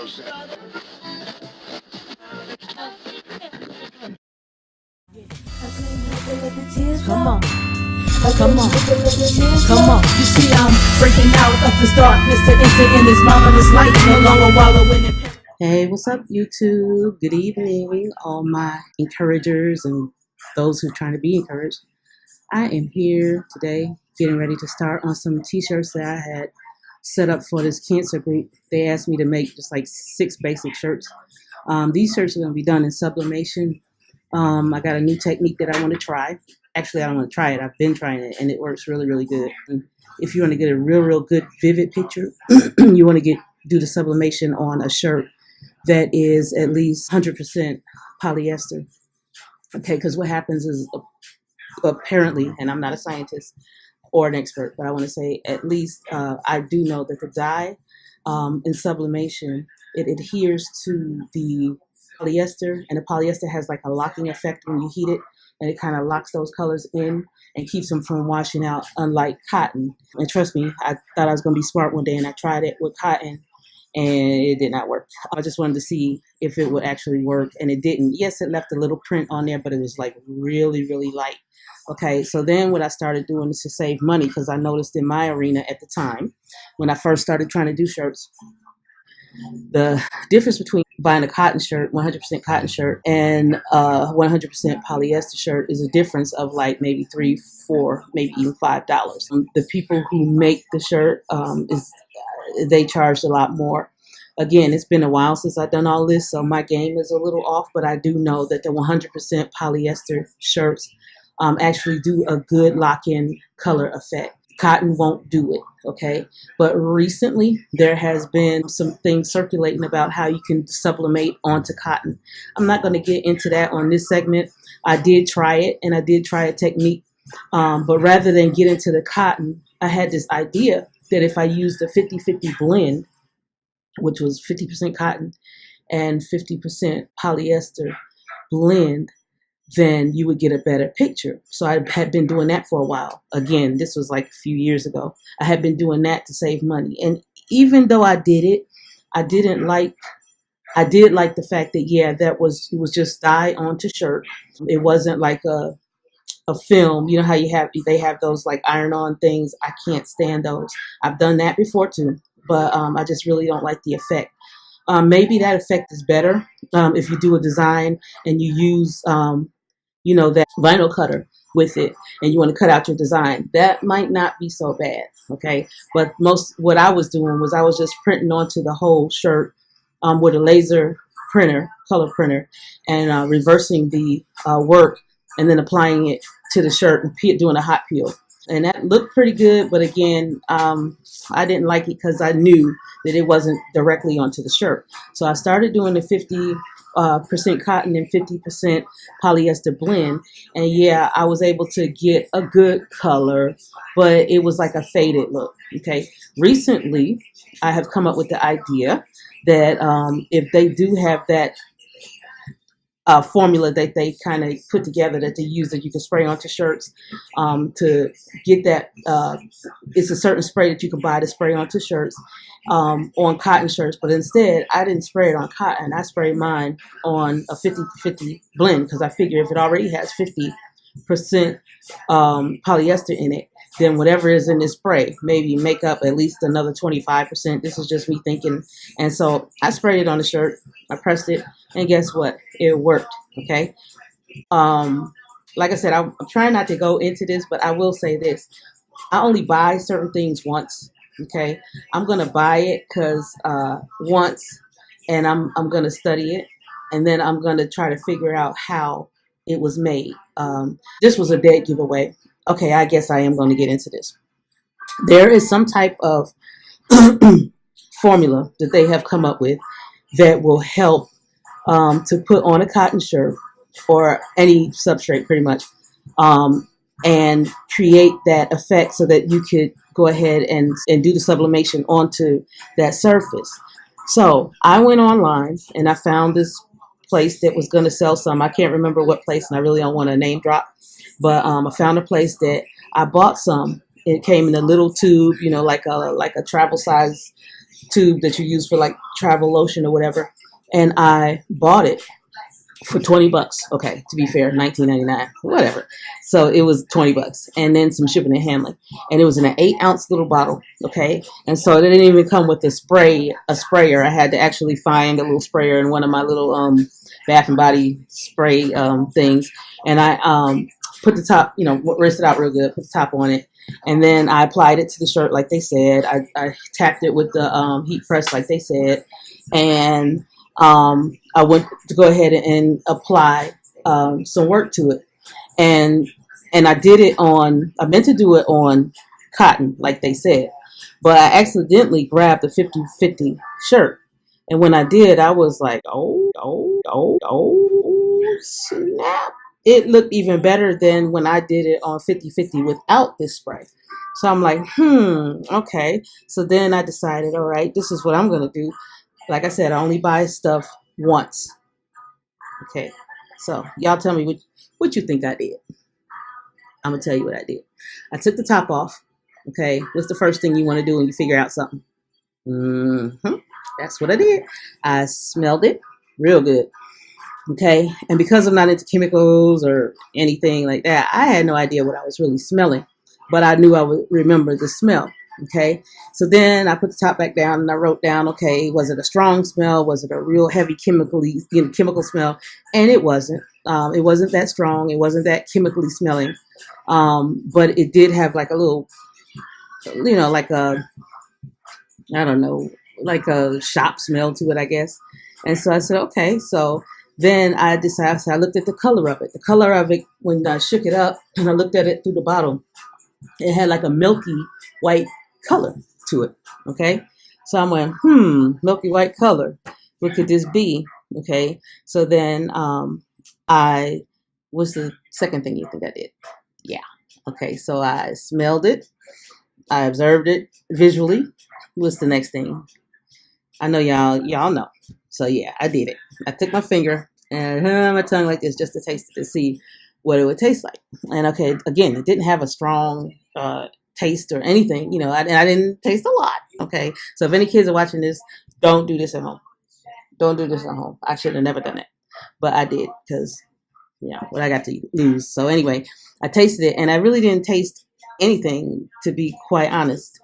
Come on. Come on, come on. You see, I'm breaking out of this darkness to enter in this marvelous light. No longer wallowing in. Hey, what's up, YouTube? Good evening, all my encouragers and those who are trying to be encouraged. I am here today getting ready to start on some t-shirts that I had set up for this cancer group. They asked me to make just like 6 basic shirts. These shirts are going to be done in sublimation. I got a new technique that I want to try. Actually, I don't want to try it. I've been trying it, and it works really, really good. And if you want to get a real good, vivid picture, you want to do the sublimation on a shirt that is at least 100% polyester. Okay, because what happens is apparently, and I'm not a scientist or an expert, but I want to say at least I do know that the dye in sublimation, it adheres to the polyester, and the polyester has like a locking effect when you heat it, and it kind of locks those colors in and keeps them from washing out, unlike cotton. And trust me, I thought I was going to be smart one day, and I tried it with cotton, and it did not work. I just wanted to see if it would actually work, and it didn't. Yes, it left a little print on there, but it was like really light. Okay, so then what I started doing is to save money, because I noticed in my arena at the time, when I first started trying to do shirts, the difference between buying a cotton shirt, 100% cotton shirt, and 100% polyester shirt is a difference of like maybe $3, $4, maybe even $5. The people who make the shirt, they charge a lot more. Again, it's been a while since I've done all this, so my game is a little off, but I do know that the 100% polyester shirts actually do a good lock-in color effect. Cotton won't do it, okay? But recently, there has been some things circulating about how you can sublimate onto cotton. I'm not going to get into that on this segment. I did try it, and I did try a technique. But rather than get into the cotton, I had this idea that if I used a 50-50 blend, which was 50% cotton and 50% polyester blend, then you would get a better picture. So I had been doing that for a while. Again, this was like a few years ago. I had been doing that to save money. And even though I did it, I did like the fact that, yeah, it was just dye onto shirt. It wasn't like a film. You know how they have those like iron-on things. I can't stand those. I've done that before too, but I just really don't like the effect. Maybe that effect is better if you do a design and you use that vinyl cutter with it, and you want to cut out your design. That might not be so bad, okay? But what I was doing was I was just printing onto the whole shirt with a laser printer, color printer, and reversing the work, and then applying it to the shirt and doing a hot peel. And that looked pretty good, but again, I didn't like it because I knew that it wasn't directly onto the shirt. So I started doing the 50% cotton and 50% polyester blend. And yeah, I was able to get a good color, but it was like a faded look, okay? Recently, I have come up with the idea that if they do have that formula that they kind of put together that they use that you can spray onto shirts to get that. It's a certain spray that you can buy to spray onto shirts on cotton shirts. But instead, I didn't spray it on cotton. I sprayed mine on a 50-50 blend because I figure if it already has 50% polyester in it, then whatever is in this spray, maybe make up at least another 25%. This is just me thinking. And so I sprayed it on the shirt. I pressed it. And guess what? It worked, okay? Like I said, I'm trying not to go into this, but I will say this. I only buy certain things once, okay? I'm going to buy it because once, and I'm going to study it, and then I'm going to try to figure out how it was made. This was a dead giveaway. Okay, I guess I am going to get into this. There is some type of formula that they have come up with that will help to put on a cotton shirt or any substrate pretty much and create that effect so that you could go ahead and do the sublimation onto that surface. So I went online and I found this place that was going to sell some. I can't remember what place, and I really don't want to name drop, but I found a place that I bought some. It came in a little tube, like a travel size tube that you use for like travel lotion or whatever. And I bought it for 20 bucks. Okay, to be fair, 19.99, whatever. So it was 20 bucks, and then some shipping and handling. And it was in an 8-ounce little bottle. Okay, and so it didn't even come with a sprayer. I had to actually find a little sprayer in one of my little Bath and Body spray things, and I put the top, rinsed it out real good, put the top on it, and then I applied it to the shirt like they said. I tapped it with the heat press like they said, and I went to go ahead and apply some work to it, and I did it on. I meant to do it on cotton, like they said, but I accidentally grabbed the 50/50 shirt, and when I did, I was like, oh, snap! It looked even better than when I did it on 50/50 without this spray. So I'm like, okay. So then I decided, all right, this is what I'm gonna do. Like I said, I only buy stuff once. Okay, so y'all tell me what you think I did. I'm gonna tell you what I did. I took the top off. Okay, what's the first thing you want to do when you figure out something? That's what I did. I smelled it real good. Okay, and because I'm not into chemicals or anything like that, I had no idea what I was really smelling, but I knew I would remember the smell. Okay, so then I put the top back down and I wrote down, okay, was it a strong smell? Was it a real heavy chemical smell? And it wasn't. It wasn't that strong. It wasn't that chemically smelling. But it did have like a little, like a, I don't know, like a shop smell to it, I guess. And so I said, okay. So then I decided, I looked at the color of it. The color of it, when I shook it up and I looked at it through the bottle, it had like a milky white color to it. Okay, so I went, milky white color, what could this be? Okay, so then what's the second thing you think I did? Yeah, okay, so I smelled it, I observed it visually. What's the next thing? I know y'all know. So yeah, I did it. I took my finger and my tongue like this just to taste it, to see what it would taste like. And okay, again, it didn't have a strong taste or anything, and I didn't taste a lot. Okay, so if any kids are watching this, don't do this at home. Don't do this at home. I should have never done it, but I did, because what I got to lose. So anyway, I tasted it and I really didn't taste anything, to be quite honest.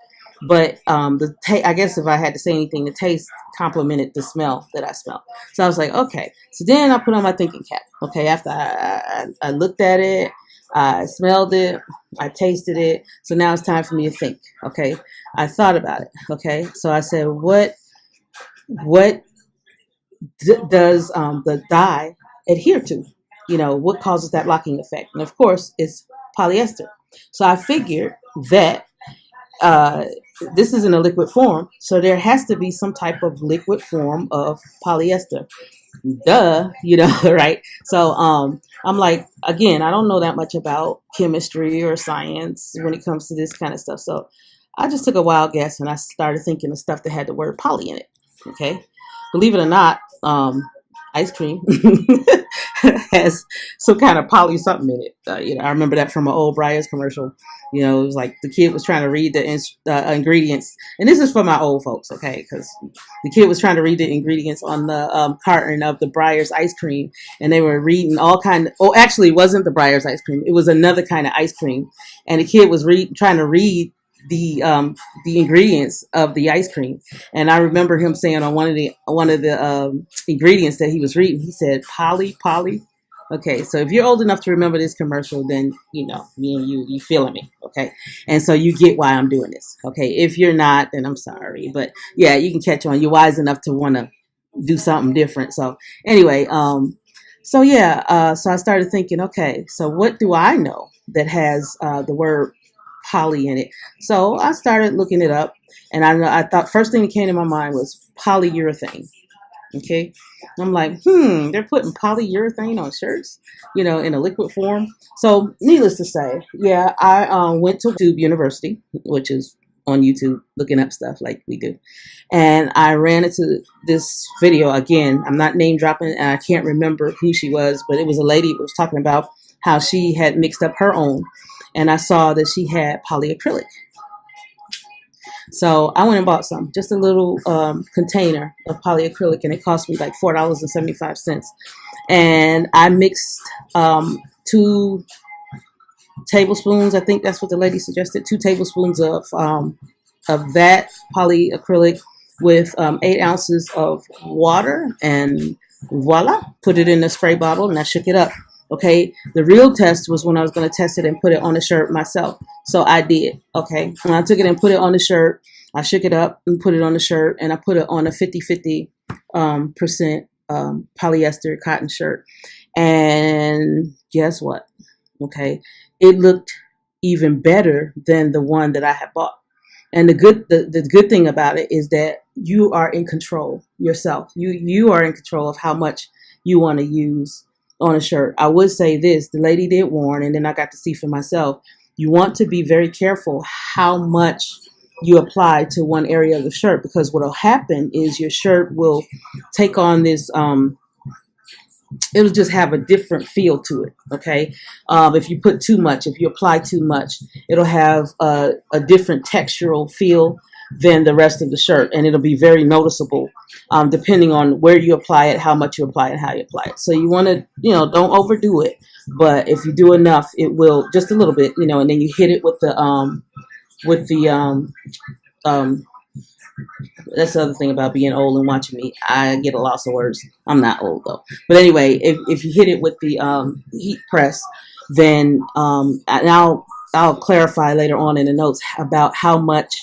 But I guess if I had to say anything, the taste complemented the smell that I smelled. So I was like, okay. So then I put on my thinking cap. Okay, after I looked at it, I smelled it, I tasted it. So now it's time for me to think. Okay, I thought about it. Okay, so I said, what does the dye adhere to? What causes that locking effect? And of course, it's polyester. So I figured that this is in a liquid form, so there has to be some type of liquid form of polyester. Duh, right? So I'm like, again, I don't know that much about chemistry or science when it comes to this kind of stuff. So I just took a wild guess and I started thinking of stuff that had the word poly in it. Okay, believe it or not, ice cream has some kind of poly something in it. I remember that from an old Breyers commercial. It was like the kid was trying to read the ingredients, and this is for my old folks, okay? Because the kid was trying to read the ingredients on the carton of the Breyers ice cream, and they were reading all kind of. Oh, actually, it wasn't the Breyers ice cream; it was another kind of ice cream, and the kid was trying to read the ingredients of the ice cream. And I remember him saying on one of the ingredients that he was reading, he said poly. Okay, so if you're old enough to remember this commercial, then me and you feeling me. Okay, and so you get why I'm doing this. Okay, if you're not, then I'm sorry, but yeah, you can catch on. You're wise enough to want to do something different. So anyway, so I started thinking, okay, so what do I know that has the word poly in it? So I started looking it up, and I thought first thing that came to my mind was polyurethane. Okay, I'm like, they're putting polyurethane on shirts, in a liquid form. So needless to say, yeah, I went to YouTube University, which is on YouTube, looking up stuff like we do. And I ran into this video. Again, I'm not name dropping, and I can't remember who she was, but it was a lady who was talking about how she had mixed up her own. And I saw that she had polyacrylic. So I went and bought some, just a little container of polyacrylic, and it cost me like $4.75. And I mixed 2 tablespoons. I think that's what the lady suggested. 2 tablespoons of that polyacrylic with 8 ounces of water, and voila, put it in a spray bottle, and I shook it up. Okay, the real test was when I was going to test it and put it on the shirt myself. So I did. Okay, and I took it and put it on the shirt. I shook it up and put it on the shirt, and I put it on a 50-50% polyester cotton shirt. And guess what? Okay, it looked even better than the one that I had bought. And the good thing about it is that you are in control yourself. You are in control of how much you want to use on a shirt. I would say this, the lady did warn, and then I got to see for myself. You want to be very careful how much you apply to one area of the shirt, because what will happen is your shirt will take on this it'll just have a different feel to it. Okay, if you put too much, if you apply too much, it'll have a different textural feel than the rest of the shirt, and it'll be very noticeable depending on where you apply it, how much you apply it, how you apply it. So you want to, don't overdo it, but if you do enough, it will, just a little bit, and then you hit it with the that's the other thing about being old and watching me. I get a loss of words. I'm not old though. But anyway, if you hit it with the heat press, then and I'll clarify later on in the notes about how much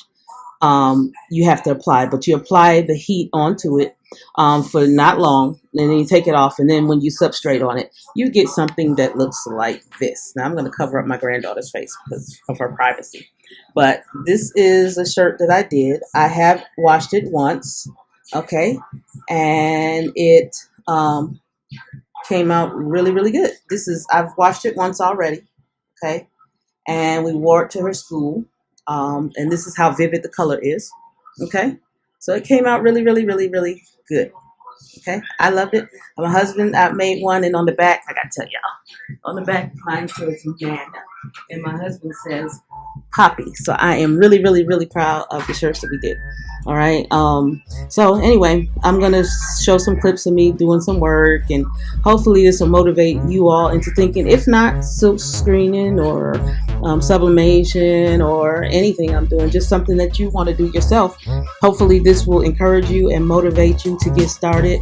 you have to apply. But you apply the heat onto it for not long, and then you take it off, and then when you substrate on it, you get something that looks like this. Now I'm going to cover up my granddaughter's face because of her privacy. But this is a shirt that I did. I have washed it once, okay, and it came out really, really good. I've washed it once already, okay, and we wore it to her school, and this is how vivid the color is, okay. So it came out really, really, really, really good. Okay, I loved it. My husband made one, and on the back, I gotta tell y'all, on the back, mine says "man," and my husband says "Poppy." So I am really, really, really proud of the shirts that we did. All right. So anyway, I'm gonna show some clips of me doing some work, and hopefully this will motivate you all into thinking, if not silk screening or sublimation or anything I'm doing, just something that you want to do yourself. Hopefully this will encourage you and motivate you to get started